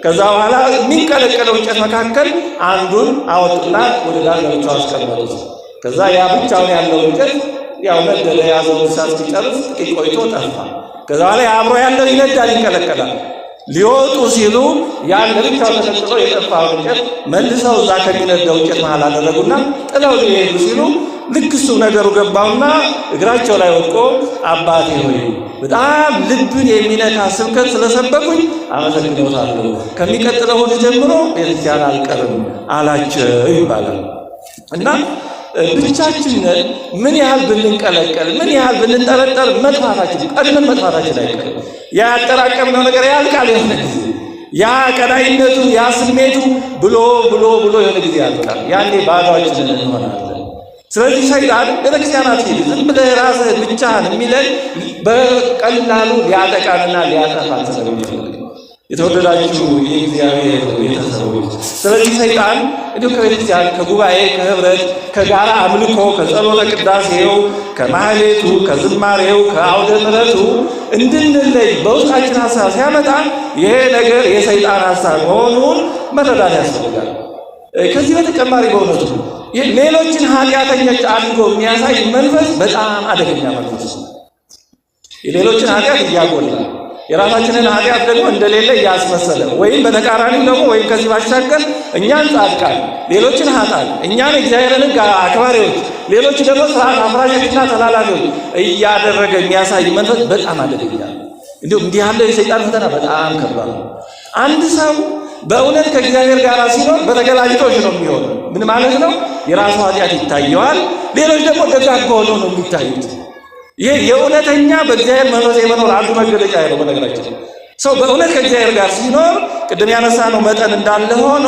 ከዛ በኋላ የሚንቀለቀለው እንጨት መካከል አንዱን አወጡና ወደ ዳር ለብቻው አስቀመጡት። ከዛ ያ ብቻውን ያለው እንጨት ያው ነደደ። ያዘውን እሳት ሲጨርስ ጥቂት ቆይቶ ጠፋ። ከዛ በኋላ አብሮ ያለው ይነዳል፣ ይንቀለቀላል። ሊወጡ ሲሉ ያን ለብቻው ተነጥሎ የጠፋው እንጨት መልሰው እዛ ከሚነዳው እንጨት መሃል አደረጉና ጥለው ሊሄዱ ሲሉ ልክ እሱ ነገሩ ገባውና እግራቸው ላይ ወድቆ አባቴ ሆይ በጣም ልብን የሚነካ ስብከት ስለሰበኩኝ አመሰግኖታለሁ፣ ከሚቀጥለው እሑድ ጀምሮ ቤተክርስቲያን አልቀርም አላቸው ይባላል። እና ብቻችንን ምን ያህል ብንንቀለቀል ምን ያህል ብንጠረጠር መጥፋታችን ቀድመን መጥፋታችን አይቀርም። ያ ያጠራቀምነው ነገር ያልቃል። የሆነ ጊዜ ያ ቀናይነቱ ያ ስሜቱ ብሎ የሆነ ጊዜ ያልቃል። ያኔ ባዶአችንን እንሆናለን። ስለዚህ ሰይጣን ቤተክርስቲያናት ዝም ብለህ ራስህ ብቻህን የሚለን በቀላሉ ሊያጠቃንና ሊያጠፋን ስለሚፈልግ የተወደዳችሁ የእግዚአብሔር ቤተሰቦች፣ ስለዚህ ሰይጣን እንዲሁ ከቤተክርስቲያን ከጉባኤ ከህብረት ከጋራ አምልኮ ከጸሎተ ቅዳሴው ከማህሌቱ ከዝማሬው ከአውደ ምሕረቱ እንድንለይ በውስጣችን ሀሳብ ሲያመጣ ይሄ ነገር የሰይጣን ሀሳብ መሆኑን መረዳት ያስፈልጋል። ከዚህ በተጨማሪ በእውነቱ ሌሎችን ኃጢአተኞች አድርጎ የሚያሳይ መንፈስ በጣም አደገኛ መንፈስ ነው። የሌሎችን ኃጢአት እያጎላ የራሳችንን ኃጢአት ደግሞ እንደሌለ እያስመሰለ ወይም በተቃራኒው ደግሞ ወይም ከዚህ ባሻገር እኛን ጻድቃን ሌሎችን ኃጥአን እኛን እግዚአብሔርን ሕግ አክባሪዎች ሌሎች ደግሞ ስርዓት አፍራሾችና ተላላፊዎች እያደረገ የሚያሳይ መንፈስ በጣም አደገኛ ነው። እንዲሁም እንዲህ ያለው የሰይጣን ፈተና በጣም ከባድ ነው። አንድ ሰው በእውነት ከእግዚአብሔር ጋር ሲኖር በተገላቢጦሽ ነው የሚሆነው። ምን ማለት ነው? የራሱ ኃጢአት ይታየዋል፣ ሌሎች ደግሞ ደጋግ ሆነው ነው የሚታዩት። ይሄ የእውነተኛ በእግዚአብሔር መንፈስ የመኖር አንዱ መገለጫ ነው። በነገራችን ሰው በእውነት ከእግዚአብሔር ጋር ሲኖር ቅድም ያነሳነው መጠን እንዳለ ሆኖ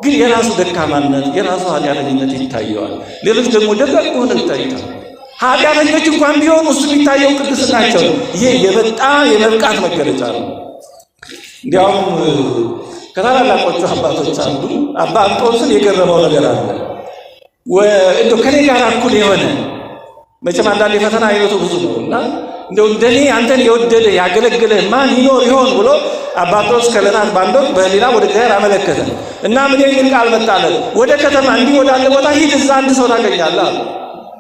ግን የራሱ ደካማነት የራሱ ኃጢአተኝነት ይታየዋል፣ ሌሎች ደግሞ ደጋግ ሆነው ይታዩታል። ኃጢአተኞች እንኳን ቢሆኑ እሱ የሚታየው ቅድስናቸው ነው። ይሄ የበጣም የመብቃት መገለጫ ነው። እንዲያውም ከታላላቆቹ አባቶች አንዱ አባ እንጦንስን የገረመው ነገር አለ። እንደው ከኔ ጋር እኩል የሆነ መቼም አንዳንድ የፈተና አይነቱ ብዙ ነው እና እንደው እንደኔ አንተን የወደደ ያገለገለ ማን ይኖር ይሆን ብሎ አባ እንጦንስ ከዕለታት በአንድ ወቅት በህሊና ወደ እግዚአብሔር አመለከተ እና ምን የሚል ቃል መጣለት? ወደ ከተማ እንዲህ ወዳለ ቦታ ሂድ፣ እዛ አንድ ሰው ታገኛለህ አለ።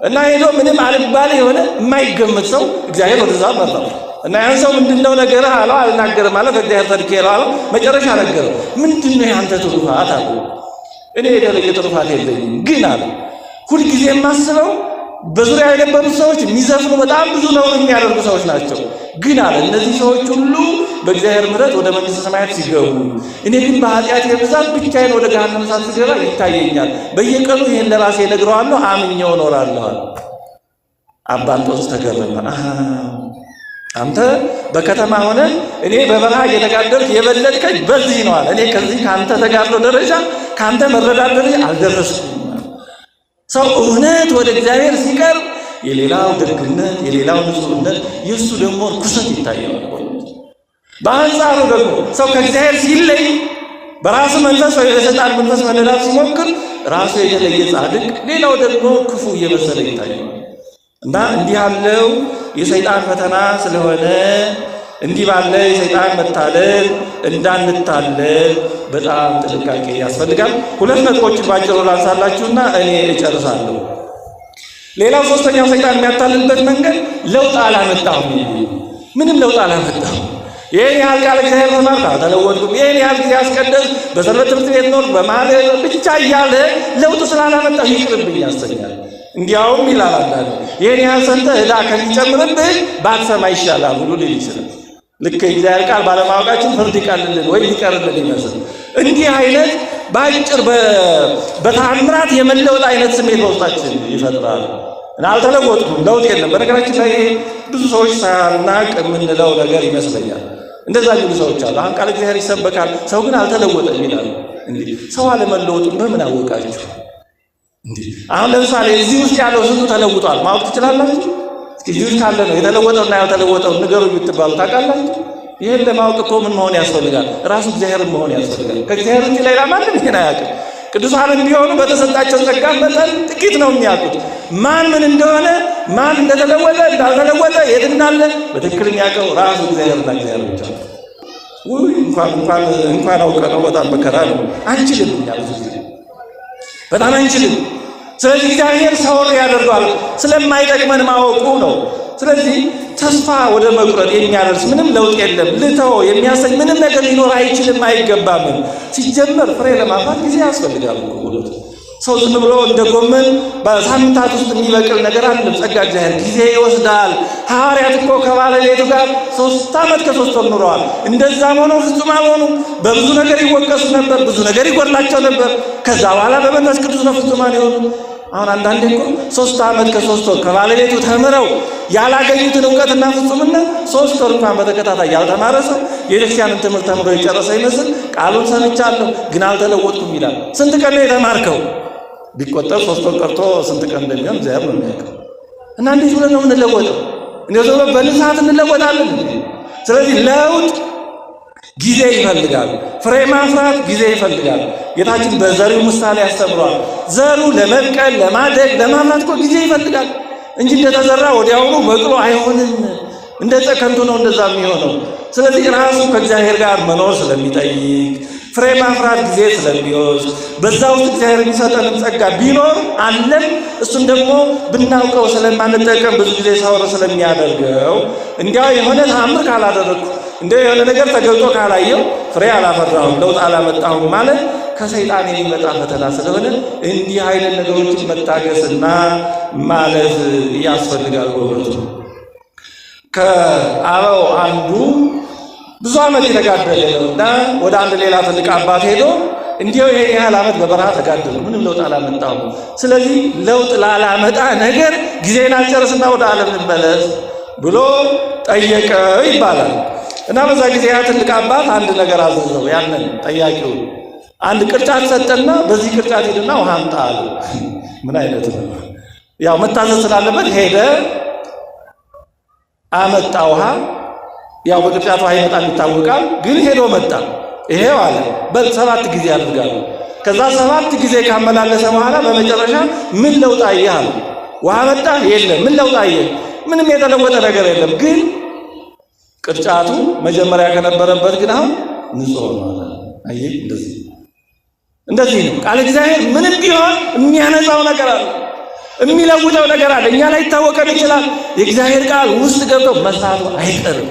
እና ሄዶ ምንም አልባሌ የሆነ የማይገመት ሰው እግዚአብሔር ወደዛ መራው እና ያን ሰው ምንድነው ነገርህ አለው። አልናገርም አለ። ከእግዚአብሔር ተልኬ አለው። መጨረሻ ነገረው። ምንድነው ያንተ ትሩፋት አለ። እኔ የተለየ ትሩፋት የለኝም ግን አለ ሁልጊዜ የማስበው በዙሪያ የነበሩት ሰዎች የሚዘፍኑ በጣም ብዙ ነው የሚያደርጉ ሰዎች ናቸው። ግን አለ እነዚህ ሰዎች ሁሉ በእግዚአብሔር ምሕረት ወደ መንግሥተ ሰማያት ሲገቡ፣ እኔ ግን በኃጢአት የብዛት ብቻዬን ወደ ገሃነመ እሳት ስገባ ይታየኛል። በየቀኑ ይሄን ለራሴ እነግረዋለሁ፣ አምኜው እኖራለሁ። አባ እንጦንስ ተገረመ። አንተ በከተማ ሆነ እኔ በበረሃ እየተጋደልኩ የበለጥከኝ በዚህ ነው አለ። እኔ ከዚህ ከአንተ ተጋድሎ ደረጃ ከአንተ መረዳት ደረጃ አልደረስኩም። ሰው እውነት ወደ እግዚአብሔር ሲቀርብ የሌላው ደግነት የሌላው ንጹሕነት የእሱ ደግሞ ርኩሰት ይታየዋል። በአንጻሩ ደግሞ ሰው ከእግዚአብሔር ሲለይ በራሱ መንፈስ ወይ በሰይጣን መንፈስ መነዳት ሲሞክር ራሱ የተለየ ጻድቅ፣ ሌላው ደግሞ ክፉ እየመሰለ ይታየዋል። እና እንዲህ ያለው የሰይጣን ፈተና ስለሆነ እንዲህ ባለ የሰይጣን መታለል እንዳንታለል በጣም ጥንቃቄ ያስፈልጋል። ሁለት ነጥቦችን ባጭሩ ላንሳላችሁና እኔ እጨርሳለሁ። ሌላው ሶስተኛው ሰይጣን የሚያታልልበት መንገድ ለውጥ አላመጣሁም፣ ምንም ለውጥ አላመጣሁም። ይህን ያህል ቃል እግዚአብሔር ተማርኩ አልተለወጥኩም፣ ይህን ያህል ጊዜ አስቀደስ በሰንበት ትምህርት ቤት ኖርኩ በማለት ብቻ እያለ ለውጥ ስላላመጣሁ ይቅርብኝ ያሰኛል። እንዲያውም ይላል አንዳንዱ ይህን ያህል ሰምተህ ዕዳ ከሚጨምርብህ ባትሰማ ይሻላል ብሎ ሊል ይችላል። ልክ የእግዚአብሔር ቃል ባለማወቃችን ፍርድ ይቀልልን ወይ ይቀርልን ይመስል እንዲህ አይነት በአጭር በተአምራት የመለወጥ አይነት ስሜት በውስጣችን ይፈጥራል። እና አልተለወጥኩም፣ ለውጥ የለም። በነገራችን ላይ ይሄ ብዙ ሰዎች ሳናቅ የምንለው ነገር ይመስለኛል። እንደዛ የሚሉ ሰዎች አሉ። አሁን ቃል እግዚአብሔር ይሰበካል፣ ሰው ግን አልተለወጠም ይላሉ። እንዴ ሰው አለመለወጡን በምን አወቃችሁ? እንዴ አሁን ለምሳሌ እዚህ ውስጥ ያለው ስንቱ ተለውጧል ማወቅ ትችላላችሁ? እስኪ እዚህ ውስጥ ካለ ነው የተለወጠውና ያልተለወጠው ንገሩ ብትባሉ ታውቃላችሁ? ይሄን ለማወቅ እኮ ምን መሆን ያስፈልጋል? ራሱ እግዚአብሔርን መሆን ያስፈልጋል። ከእግዚአብሔር ውጭ ሌላ ማንም ይሄን አያውቅም። ቅዱሳንም ቢሆኑ በተሰጣቸው ጸጋ መጠን ጥቂት ነው የሚያውቁት። ማን ምን እንደሆነ ማን እንደተለወጠ እንዳልተለወጠ የት እንዳለ በትክክል የሚያውቀው ራሱ እግዚአብሔርና እግዚአብሔር ብቻ ነው። እንኳን አውቀነው በጣም መከራ ነው። አንችልም፣ እኛ ብዙ ጊዜ በጣም አንችልም። ስለዚህ እግዚአብሔር ሰውን ያደርገዋል ስለማይጠቅመን ማወቁ ነው። ስለዚህ ተስፋ ወደ መቁረጥ የሚያደርስ ምንም ለውጥ የለም፣ ልተው የሚያሰኝ ምንም ነገር ሊኖር አይችልም፣ አይገባም። ሲጀመር ፍሬ ለማፍራት ጊዜ ያስፈልጋል። ሰው ዝም ብሎ እንደ ጎመን በሳምንታት ውስጥ የሚበቅል ነገር አይደለም። ጸጋ እግዚአብሔር ጊዜ ይወስዳል። ሐዋርያት እኮ ከባለቤቱ ጋር 3 ዓመት ከ3 ወር ኖረዋል። እንደዛም ሆኖ ፍጹም አልሆኑም። በብዙ ነገር ይወቀሱ ነበር፣ ብዙ ነገር ይጎድላቸው ነበር። ከዛ በኋላ በመንፈስ ቅዱስ ነው ፍጹማን የሆኑት። አሁን አንዳንዴ እኮ 3 ዓመት ከ3 ወር ከባለቤቱ ተምረው ያላገኙትን እውቀትና ፍጹምነት 3 ወር እንኳን በተከታታይ ያልተማረ ሰው የቤተክርስቲያንን ትምህርት ተምሮ የጨረሰ ይመስል ቃሉን ሰምቻለሁ ግን አልተለወጥኩም ይላል። ስንት ቀን ነው የተማርከው? ቢቆጠር 3 ወር ቀርቶ ስንት ቀን እንደሚሆን እግዚአብሔር ነው የሚያውቀው። እና እንዴት ብለን ነው የምንለወጠው? እንደው በንስሐት እንለወጣለን። ስለዚህ ለውጥ ጊዜ ይፈልጋል። ፍሬ ማፍራት ጊዜ ይፈልጋል። ጌታችን በዘሪው ምሳሌ ያስተምሯል። ዘሩ ለመብቀል፣ ለማደግ፣ ለማፍራት እኮ ጊዜ ይፈልጋል እንጂ እንደተዘራ ወዲያውኑ በቅሎ አይሆንም። እንደ ከንቱ ነው እንደዛ የሚሆነው። ስለዚህ ራሱ ከእግዚአብሔር ጋር መኖር ስለሚጠይቅ ፍሬ ማፍራት ጊዜ ስለሚወስድ በዛ ውስጥ እግዚአብሔር የሚሰጠንም ጸጋ ቢኖር አለን እሱን ደግሞ ብናውቀው ስለማንጠቀም ብዙ ጊዜ ሰውር ስለሚያደርገው እንዲያው የሆነ ተአምር ካላደረግኩ እንዲያው የሆነ ነገር ተገልጦ ካላየው ፍሬ አላፈራሁም ለውጥ አላመጣሁም ማለት ከሰይጣን የሚመጣ ፈተና ስለሆነ እንዲህ አይነት ነገሮችን መታገስና ማለት ያስፈልጋል። ወገኖች ከአበው አንዱ ብዙ ዓመት የተጋደለ ነውና ወደ አንድ ሌላ ትልቅ አባት ሄዶ እንዲያው ይሄን ያህል ዓመት በበረሃ ተጋደለ ምንም ለውጥ አላመጣሁም። ስለዚህ ለውጥ ላላመጣ ነገር ጊዜን አልጨርስና ወደ ዓለም ልመለስ ብሎ ጠየቀው ይባላል። እና በዛ ጊዜ ያ ትልቅ አባት አንድ ነገር አዘዘው። ያንን ጠያቂው አንድ ቅርጫት ሰጠና በዚህ ቅርጫት ሄድና ውሃ አምጣ አለ። ምን አይነት ነው? ያው መታዘዝ ስላለበት ሄደ፣ አመጣ ውሃ። ያው በቅርጫቱ ውሃ ይመጣል ይታወቃል፣ ግን ሄዶ መጣ። ይሄው አለ በል 7 ጊዜ አድርጋሉ። ከዛ 7 ጊዜ ካመላለሰ በኋላ በመጨረሻ ምን ለውጥ አየህ አለ። ውሃ መጣ የለም። ምን ለውጥ አየህ? ምንም የተለወጠ ነገር የለም። ግን ቅርጫቱ መጀመሪያ ከነበረበት ግን አሁን ንጹህ ነው። አየህ እንደዚህ ነው ቃል እግዚአብሔር ምንም ቢሆን የሚያነጻው ነገር አለ፣ የሚለውጠው ነገር አለ። እኛ ላይ ይታወቀን ይችላል። የእግዚአብሔር ቃል ውስጥ ገብቶ መስራቱ አይቀርም።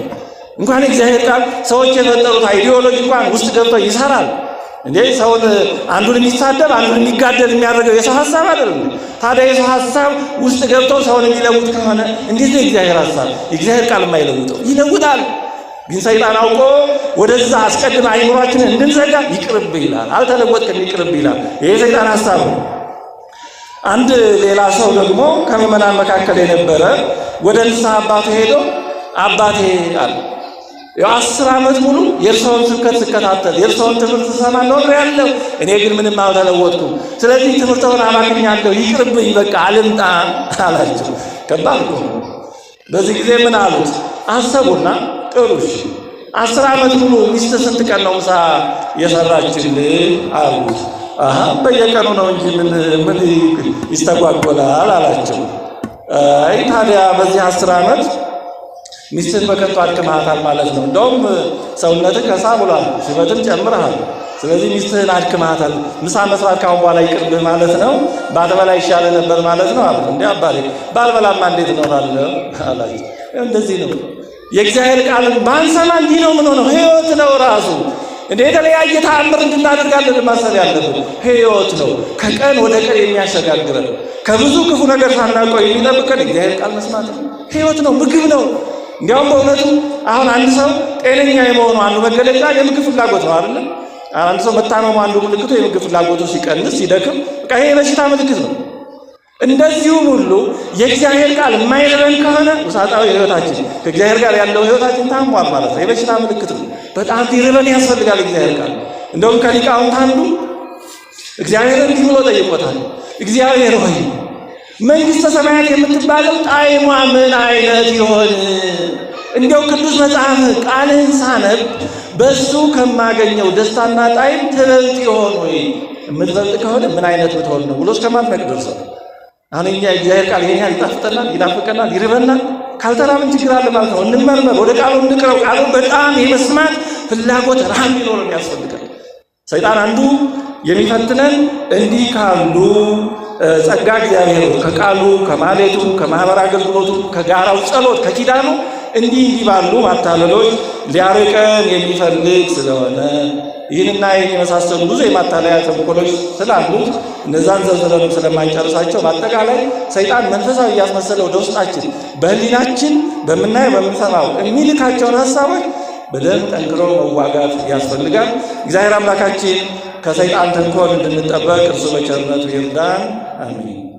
እንኳን የእግዚአብሔር ቃል ሰዎች የፈጠሩት አይዲዮሎጂ እንኳን ውስጥ ገብቶ ይሰራል። እንዴ ሰውን አንዱን የሚሳደብ አንዱን የሚጋደል የሚያደርገው የሰው ሐሳብ አይደለም። ታዲያ የሰው ሐሳብ ውስጥ ገብቶ ሰውን የሚለውጥ ከሆነ እንዴት ነው የእግዚአብሔር ሐሳብ? የእግዚአብሔር ቃል የማይለውጠው ይለውጣል። ግን ሰይጣን አውቆ ወደዛ አስቀድመ አይምሯችንን እንድንዘጋ ይቅርብ ይላል። አልተለወጥክም ይቅርብ ይላል። ይሄ ሰይጣን ሐሳብ ነው። አንድ ሌላ ሰው ደግሞ ከምዕመናን መካከል የነበረ ወደ ንስሐ አባቱ ሄዶ አባቴ አለ 10 ዓመት ሙሉ የእርሶን ስብከት ስከታተል የእርሶን ትምህርት ስሰማ ኖሬያለሁ። እኔ ግን ምንም አልተለወጥኩም። ስለዚህ ትምህርተውን አባክኛለሁ፣ ይቅርብኝ፣ በቃ አልምጣ አላቸው። ከባድ እኮ። በዚህ ጊዜ ምን አሉት? አሰቡና ጥሩሽ 10 ዓመት ሙሉ ሚስት ስንት ቀን ነው ምሳ የሰራችልህ አሉት። በየቀኑ ነው እንጂ ምን ይስተጓጎላል አላቸው። አይ ታዲያ በዚህ 10 ዓመት ሚስትህን በከንቱ አድክመሃታል ማለት ነው። እንደውም ሰውነትህ ከሳ ብሏል፣ ሽበትም ጨምረሃል። ስለዚህ ሚስትህን አድክመሃታል። ምሳ መስራት ካሁን በኋላ ይቅርብህ ማለት ነው። ባትበላ ይሻለ ነበር ማለት ነው አለ። እንዴ አባቴ ባልበላማ እንዴት እኖራለሁ አላቸው። እንደዚህ ነው የእግዚአብሔር ቃልን ባንሰማ እንዲህ ነው ምን ሆነው ሕይወት ነው ራሱ። እንደ የተለያየ ተአምር እንድናደርጋለን ማሰብ ያለብን ሕይወት ነው። ከቀን ወደ ቀን የሚያሸጋግረን ከብዙ ክፉ ነገር ሳናውቀው የሚጠብቀን እግዚአብሔር ቃል መስማት ነው። ሕይወት ነው፣ ምግብ ነው። እንዲያውም በእውነቱ አሁን አንድ ሰው ጤነኛ የመሆኑ አንዱ መገለጫ የምግብ ፍላጎት ነው አይደል? አንድ ሰው መታመሙ አንዱ ምልክቱ የምግብ ፍላጎቱ ሲቀንስ ሲደክም፣ በቃ ይሄ የበሽታ ምልክት ነው። እንደዚሁም ሁሉ የእግዚአብሔር ቃል የማይረበን ከሆነ ውሳጣዊ ሕይወታችን ከእግዚአብሔር ጋር ያለው ሕይወታችን ታሟል ማለት ነው። የበሽታ ምልክት ነው። በጣም ሊረበን ያስፈልጋል እግዚአብሔር ቃል። እንደውም ከሊቃውንት አንዱ እግዚአብሔር እንዲህ ብሎ ጠይቆታል። እግዚአብሔር ሆይ መንግሥተ ሰማያት የምትባለው ጣዕሟ ምን አይነት ይሆን? እንዲያው ቅዱስ መጽሐፍ ቃልህን ሳነብ በሱ ከማገኘው ደስታና ጣዕም ትበልጥ ይሆን ወይ? የምትበልጥ ከሆነ ምን አይነት ብትሆን ነው ብሎ እስከማድነቅ ደርሷል። አሁን እኛ እግዚአብሔር ቃል ይሄን ያህል ይጣፍጠናል፣ ይናፍቀናል፣ ይርበናል። ካልተራብን ችግር አለ ማለት ነው። እንመርመር፣ ወደ ቃሉ እንቅረብ። ቃሉ በጣም የመስማት ፍላጎት ረሃብ ሊኖረን ያስፈልጋል። ሰይጣን አንዱ የሚፈትነን እንዲህ ካሉ ጸጋ እግዚአብሔር ከቃሉ ከማሌቱ ከማህበር አገልግሎቱ ከጋራው ጸሎት ከኪዳኑ እንዲህ ባሉ ማታለሎች ሊያርቀን የሚፈልግ ስለሆነ ይህንና ይህን የመሳሰሉ ብዙ የማታለያ ተንኮሎች ስላሉት እነዛን ዘርዝረንም ስለማንጨርሳቸው በአጠቃላይ ሰይጣን መንፈሳዊ እያስመሰለ ወደ ውስጣችን በህሊናችን በምናየው በምንሰማው የሚልካቸውን ሀሳቦች በደንብ ጠንክሮ መዋጋት ያስፈልጋል። እግዚአብሔር አምላካችን ከሰይጣን ተንኮል እንድንጠበቅ እርሱ በቸርነቱ ይርዳን። አሜን።